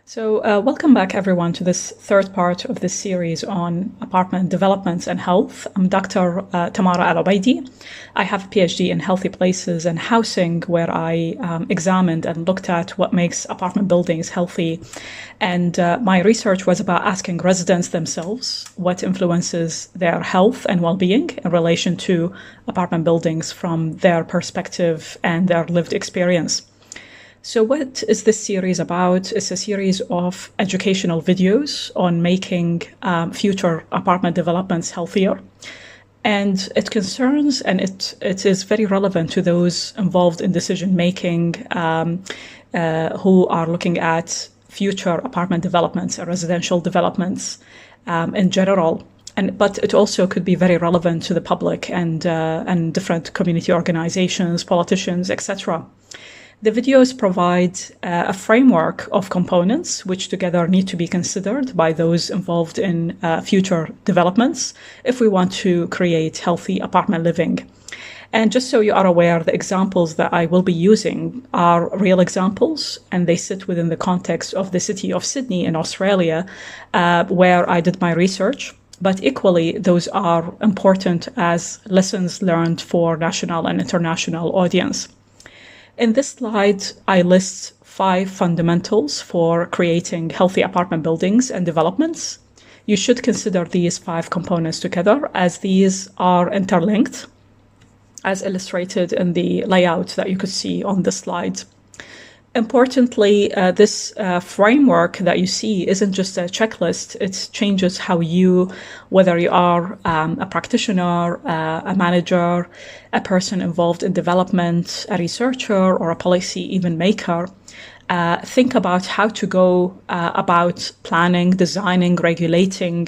Welcome back, everyone, to this third part of this series on apartment developments and health. I'm Dr. Tamara Al-Obaidi. I have a PhD in healthy places and housing, where I examined and looked at what makes apartment buildings healthy. And my research was about asking residents themselves what influences their health and well-being in relation to apartment buildings from their perspective and their lived experience. So what is this series about? It's a series of educational videos on making future apartment developments healthier. And it concerns, and it is very relevant to those involved in decision-making who are looking at future apartment developments and residential developments in general. But it also could be very relevant to the public and different community organizations, politicians, etc. The videos provide a framework of components which together need to be considered by those involved in future developments if we want to create healthy apartment living. And just so you are aware, the examples that I will be using are real examples, and they sit within the context of the city of Sydney in Australia, where I did my research. But equally, those are important as lessons learned for national and international audience. In this slide, I list 5 fundamentals for creating healthy apartment buildings and developments. You should consider these 5 components together, as these are interlinked, as illustrated in the layout that you could see on the slide. Importantly, this framework that you see isn't just a checklist. It changes how whether you are a practitioner, a manager, a person involved in development, a researcher, or a policy even maker, think about how to go about planning, designing, regulating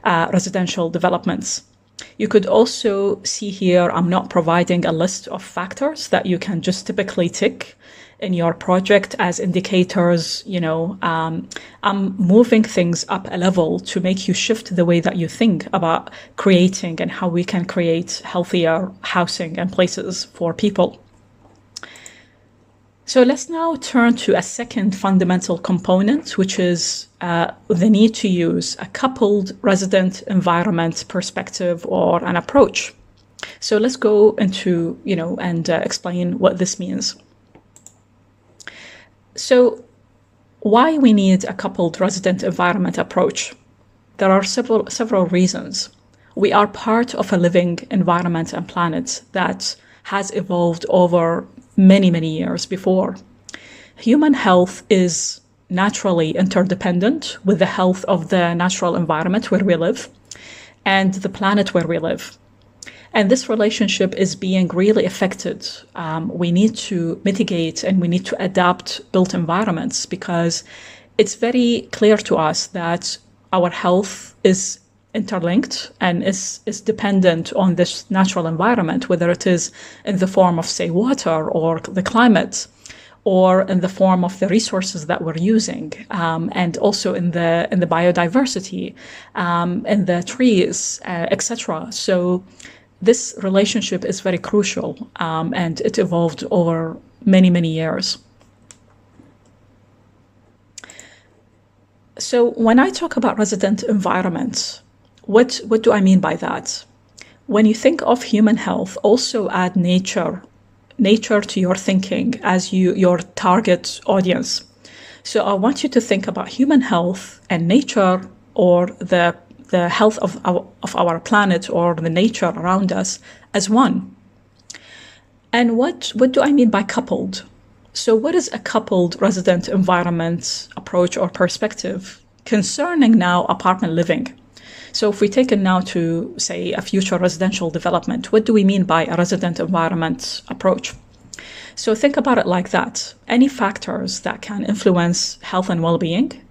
residential developments. You could also see here, I'm not providing a list of factors that you can just typically tick in your project as indicators. I'm moving things up a level to make you shift the way that you think about creating and how we can create healthier housing and places for people. So let's now turn to a second fundamental component, which is the need to use a coupled resident environment perspective or an approach. So let's go into, and explain what this means. So why we need a coupled resident environment approach? There are several reasons. We are part of a living environment and planet that has evolved over many, many years before. Human health is naturally interdependent with the health of the natural environment where we live and the planet where we live. And this relationship is being really affected. We need to mitigate and we need to adapt built environments, because it's very clear to us that our health is interlinked and is dependent on this natural environment, whether it is in the form of, say, water or the climate, or in the form of the resources that we're using, and also in the biodiversity, in the trees, etc. So this relationship is very crucial, and it evolved over many, many years. So when I talk about resident environments, what do I mean by that? When you think of human health, also add nature to your thinking as your target audience. So I want you to think about human health and nature, or the health of our planet or the nature around us, as one. And what do I mean by coupled? So what is a coupled resident environment approach or perspective concerning now apartment living? So if we take it now to, say, a future residential development, what do we mean by a resident environment approach? So think about it like that. Any factors that can influence health and well-being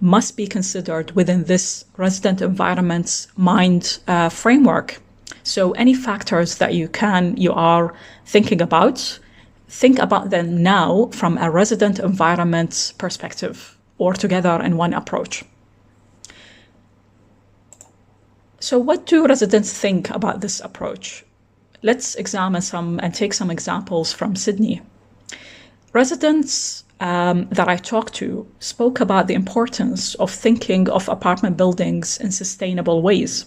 must be considered within this resident environment's mind framework. So any factors that you are thinking about, think about them now from a resident environment perspective, or together in one approach. So what do residents think about this approach? Let's examine some and take some examples from Sydney. Residents that I talked to spoke about the importance of thinking of apartment buildings in sustainable ways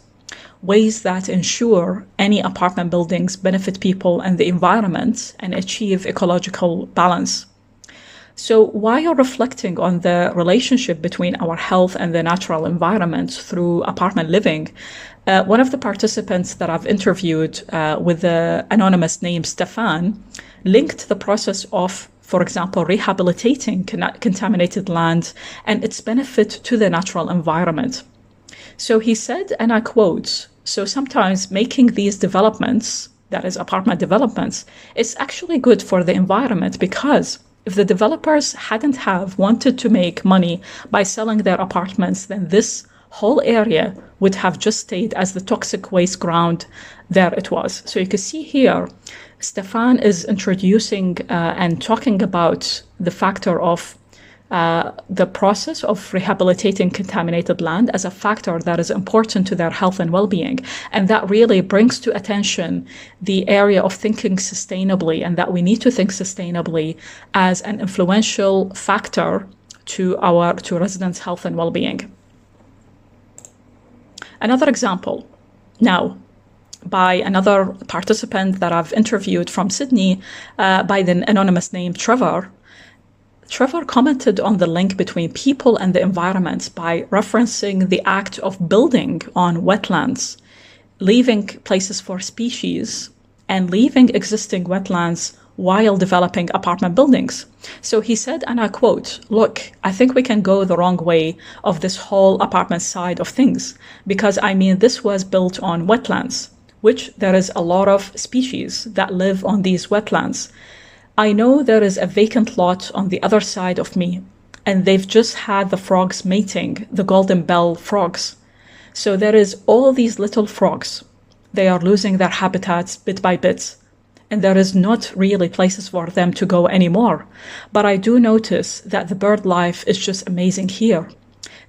that ensure any apartment buildings benefit people and the environment and achieve ecological balance. So while reflecting on the relationship between our health and the natural environment through apartment living, one of the participants that I've interviewed with the anonymous name Stefan linked the process of, for example, rehabilitating contaminated land and its benefit to the natural environment. So he said, and I quote, "So sometimes making these developments, that is apartment developments, is actually good for the environment because if the developers hadn't have wanted to make money by selling their apartments, then this whole area would have just stayed as the toxic waste ground there it was." So you can see here, Stefan is introducing and talking about the factor of the process of rehabilitating contaminated land as a factor that is important to their health and well-being. And that really brings to attention the area of thinking sustainably, and that we need to think sustainably as an influential factor to residents' health and well-being. Another example now by another participant that I've interviewed from Sydney by the anonymous name Trevor. Trevor commented on the link between people and the environment by referencing the act of building on wetlands, leaving places for species, and leaving existing wetlands while developing apartment buildings. So he said, and I quote, "Look, I think we can go the wrong way of this whole apartment side of things, because I mean, this was built on wetlands, which there is a lot of species that live on these wetlands. I know there is a vacant lot on the other side of me, and they've just had the frogs mating, the golden bell frogs. So there is all these little frogs. They are losing their habitats bit by bit, and there is not really places for them to go anymore. But I do notice that the bird life is just amazing here.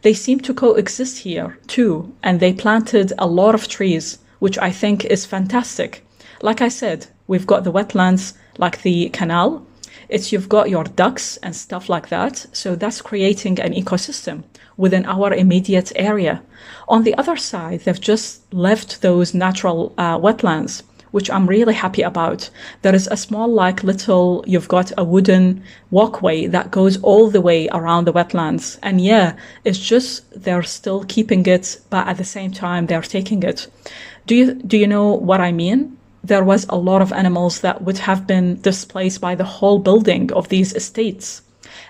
They seem to coexist here too, and they planted a lot of trees, which I think is fantastic. Like I said, we've got the wetlands, like the canal. You've got your ducks and stuff like that. So that's creating an ecosystem within our immediate area. On the other side, they've just left those natural wetlands, which I'm really happy about. There is a small, you've got a wooden walkway that goes all the way around the wetlands. And yeah, it's just, they're still keeping it, but at the same time, they're taking it. Do you know what I mean? There was a lot of animals that would have been displaced by the whole building of these estates.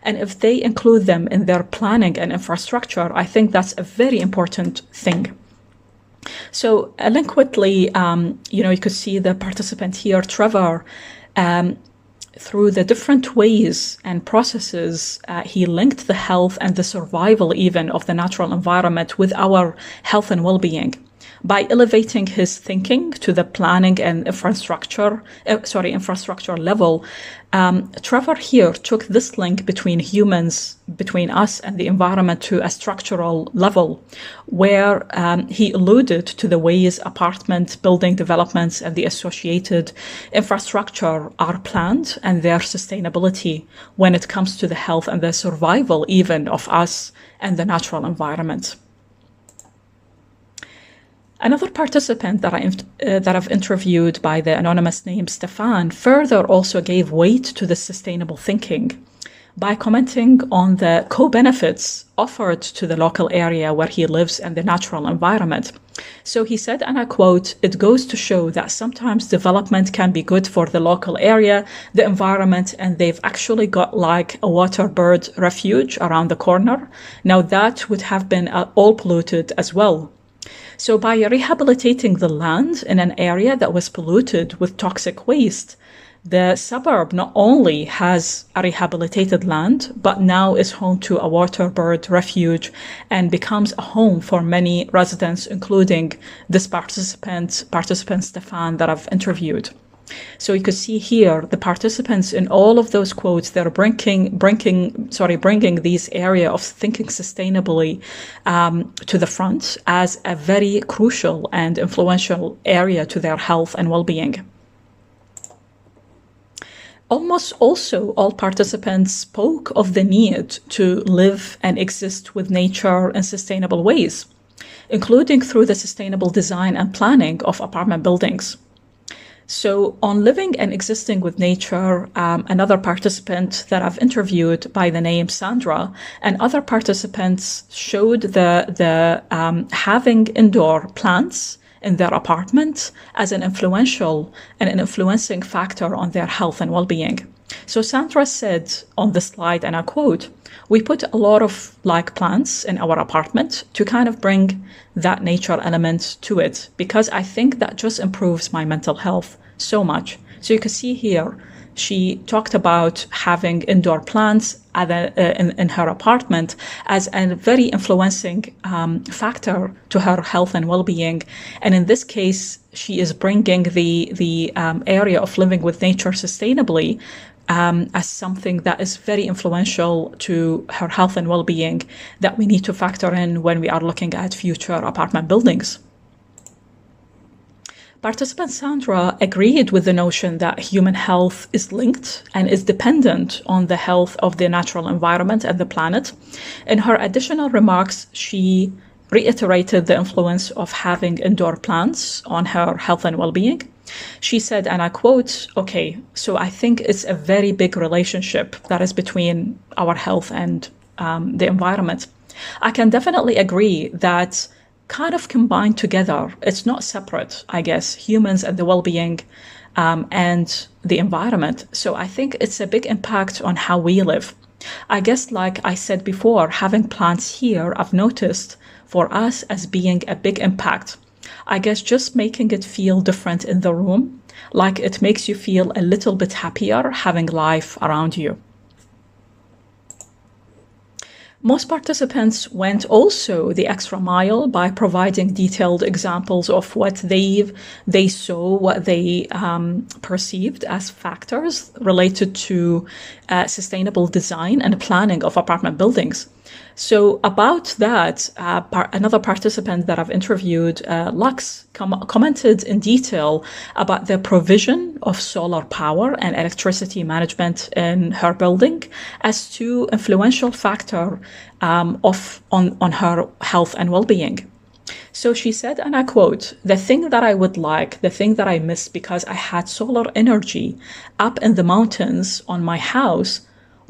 And if they include them in their planning and infrastructure, I think that's a very important thing. So quickly, you could see the participant here, Trevor, through the different ways and processes, he linked the health and the survival even of the natural environment with our health and well-being. By elevating his thinking to the planning and infrastructure level, Trevor here took this link between humans, between us and the environment to a structural level, where he alluded to the ways apartment building developments and the associated infrastructure are planned and their sustainability when it comes to the health and the survival even of us and the natural environment. Another participant that I've interviewed by the anonymous name Stefan further also gave weight to the sustainable thinking by commenting on the co-benefits offered to the local area where he lives and the natural environment. So he said, and I quote, "It goes to show that sometimes development can be good for the local area, the environment, and they've actually got like a water bird refuge around the corner. Now that would have been all polluted as well. So by rehabilitating the land in an area that was polluted with toxic waste, the suburb not only has a rehabilitated land, but now is home to a water bird refuge and becomes a home for many residents, including this participant Stefan that I've interviewed." So you can see here the participants in all of those quotes, they're bringing these area of thinking sustainably to the front as a very crucial and influential area to their health and well-being. Almost also, all participants spoke of the need to live and exist with nature in sustainable ways, including through the sustainable design and planning of apartment buildings. So, on living and existing with nature, another participant that I've interviewed by the name Sandra, and other participants showed the having indoor plants in their apartment as an influential and an influencing factor on their health and well-being. So Sandra said on the slide, and I quote, "We put a lot of like plants in our apartment to kind of bring that nature element to it, because I think that just improves my mental health so much." So you can see here, she talked about having indoor plants in her apartment as a very influencing factor to her health and well-being. And in this case, she is bringing the area of living with nature sustainably as something that is very influential to her health and well-being that we need to factor in when we are looking at future apartment buildings. Participant Sandra agreed with the notion that human health is linked and is dependent on the health of the natural environment and the planet. In her additional remarks, she reiterated the influence of having indoor plants on her health and well-being. She said, and I quote, "Okay, so I think it's a very big relationship that is between our health and the environment. I can definitely agree that kind of combined together. It's not separate, I guess, humans and the well-being and the environment. So I think it's a big impact on how we live. I guess, like I said before, having plants here, I've noticed for us as being a big impact. I guess just making it feel different in the room, like it makes you feel a little bit happier having life around you." Most participants went also the extra mile by providing detailed examples of what they saw, what they perceived as factors related to sustainable design and planning of apartment buildings. So about that, another participant that I've interviewed, Lux, commented in detail about the provision of solar power and electricity management in her building as two influential factors on her health and well-being. So she said, and I quote, "The thing that I would like, the thing that I miss because I had solar energy up in the mountains on my house,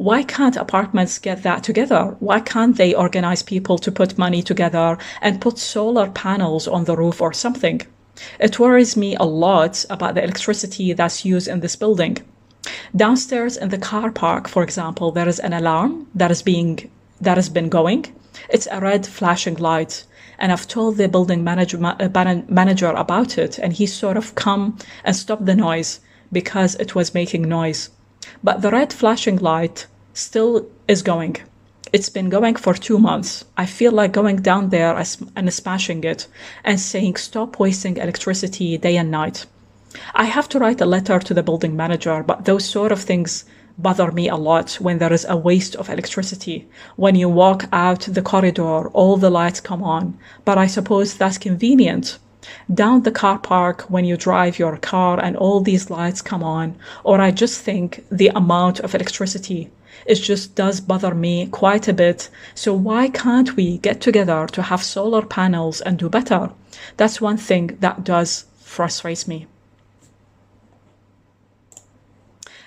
why can't apartments get that together? Why can't they organize people to put money together and put solar panels on the roof or something? It worries me a lot about the electricity that's used in this building. Downstairs in the car park, for example, there is an alarm that has been going. It's a red flashing light. And I've told the building manager about it, and he sort of come and stopped the noise because it was making noise. But the red flashing light still is going. It's been going for 2 months. I feel like going down there and smashing it and saying, stop wasting electricity day and night. I have to write a letter to the building manager, but those sort of things bother me a lot when there is a waste of electricity. When you walk out the corridor, all the lights come on, but I suppose that's convenient. Down the car park, when you drive your car and all these lights come on, or I just think the amount of electricity, it just does bother me quite a bit. So why can't we get together to have solar panels and do better? That's one thing that does frustrate me."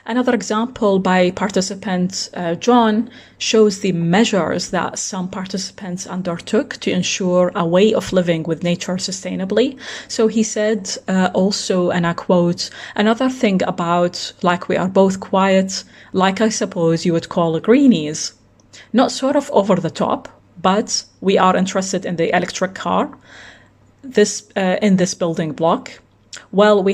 Another example by participant John shows the measures that some participants undertook to ensure a way of living with nature sustainably. So he said also, and I quote, "Another thing about like we are both quiet, like I suppose you would call greenies, not sort of over the top, but we are interested in the electric car in this building block. Well, I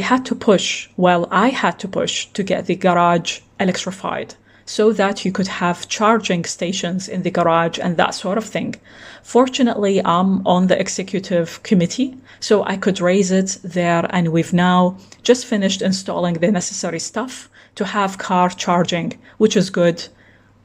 had to push to get the garage electrified so that you could have charging stations in the garage and that sort of thing. Fortunately, I'm on the executive committee, so I could raise it there, and we've now just finished installing the necessary stuff to have car charging, which is good.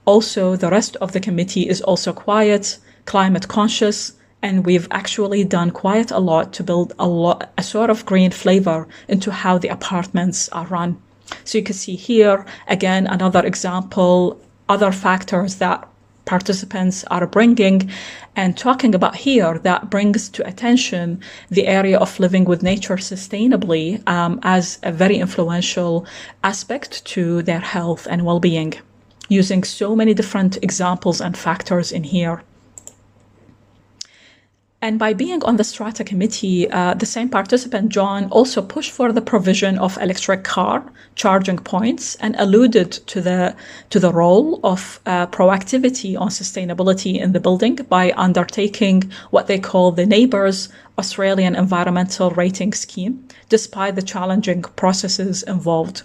Also, the rest of the committee is also quiet, climate conscious, and we've actually done quite a lot to build a sort of green flavor into how the apartments are run. So you can see here, again, another example, other factors that participants are bringing and talking about here that brings to attention the area of living with nature sustainably as a very influential aspect to their health and well-being, using so many different examples and factors in here. And by being on the Strata committee, the same participant, John, also pushed for the provision of electric car charging points and alluded to the role of proactivity on sustainability in the building by undertaking what they call the Neighbours Australian Environmental Rating Scheme, despite the challenging processes involved.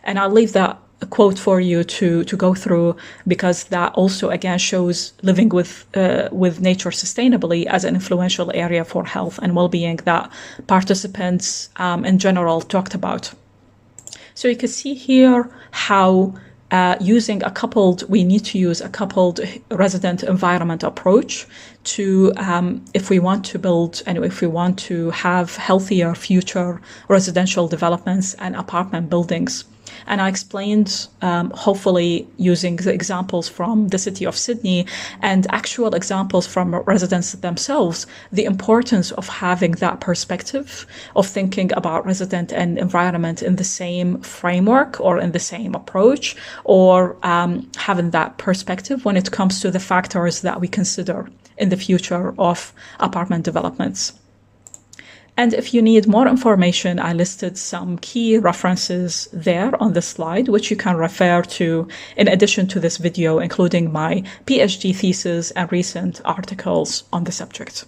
And I'll leave that a quote for you to go through, because that also again shows living with nature sustainably as an influential area for health and well-being that participants in general talked about. So you can see here how we need to use a coupled resident environment approach to if we want to build and if we want to have healthier future residential developments and apartment buildings. And I explained, hopefully using the examples from the city of Sydney and actual examples from residents themselves, the importance of having that perspective of thinking about resident and environment in the same framework or in the same approach, or having that perspective when it comes to the factors that we consider in the future of apartment developments. And if you need more information, I listed some key references there on the slide, which you can refer to in addition to this video, including my PhD thesis and recent articles on the subject.